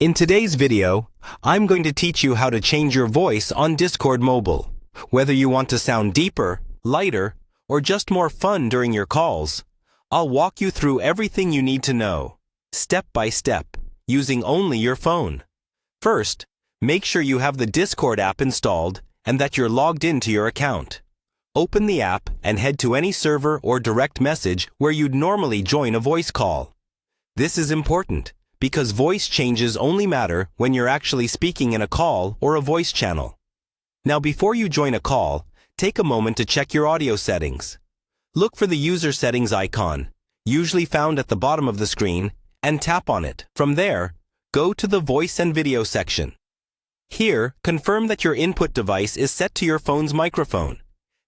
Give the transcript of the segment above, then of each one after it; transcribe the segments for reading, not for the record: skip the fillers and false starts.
In today's video, I'm going to teach you how to change your voice on Discord Mobile. Whether you want to sound deeper, lighter, or just more fun during your calls, I'll walk you through everything you need to know, step by step, using only your phone. First, make sure you have the Discord app installed and that you're logged into your account. Open the app and head to any server or direct message where you'd normally join a voice call. This is important, because voice changes only matter when you're actually speaking in a call or a voice channel. Now, before you join a call, take a moment to check your audio settings. Look for the user settings icon, usually found at the bottom of the screen, and tap on it. From there, go to the voice and video section. Here, confirm that your input device is set to your phone's microphone,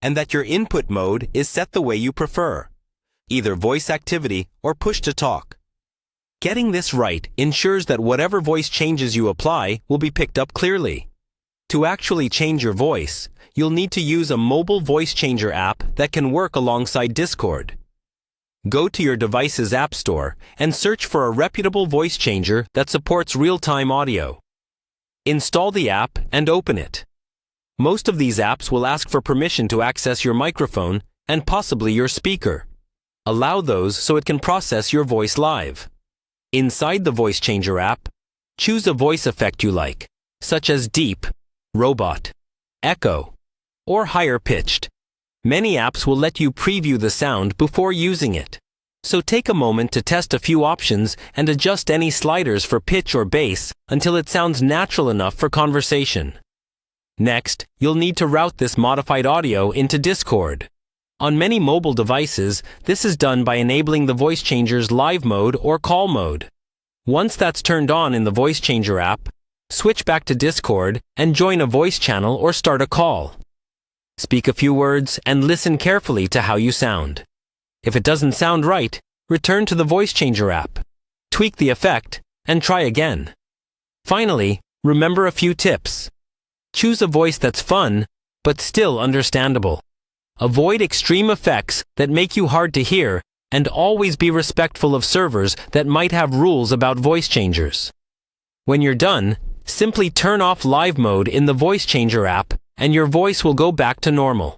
and that your input mode is set the way you prefer, either voice activity or push to talk. Getting this right ensures that whatever voice changes you apply will be picked up clearly. To actually change your voice, you'll need to use a mobile voice changer app that can work alongside Discord. Go to your device's app store and search for a reputable voice changer that supports real-time audio. Install the app and open it. Most of these apps will ask for permission to access your microphone and possibly your speaker. Allow those so it can process your voice live. Inside the Voice Changer app, choose a voice effect you like, such as deep, robot, echo, or higher pitched. Many apps will let you preview the sound before using it. So take a moment to test a few options and adjust any sliders for pitch or bass until it sounds natural enough for conversation. Next, you'll need to route this modified audio into Discord. On many mobile devices, this is done by enabling the voice changer's live mode or call mode. Once that's turned on in the voice changer app, switch back to Discord and join a voice channel or start a call. Speak a few words and listen carefully to how you sound. If it doesn't sound right, return to the voice changer app, tweak the effect, and try again. Finally, remember a few tips. Choose a voice that's fun, but still understandable. Avoid extreme effects that make you hard to hear, and always be respectful of servers that might have rules about voice changers. When you're done, simply turn off live mode in the voice changer app, and your voice will go back to normal.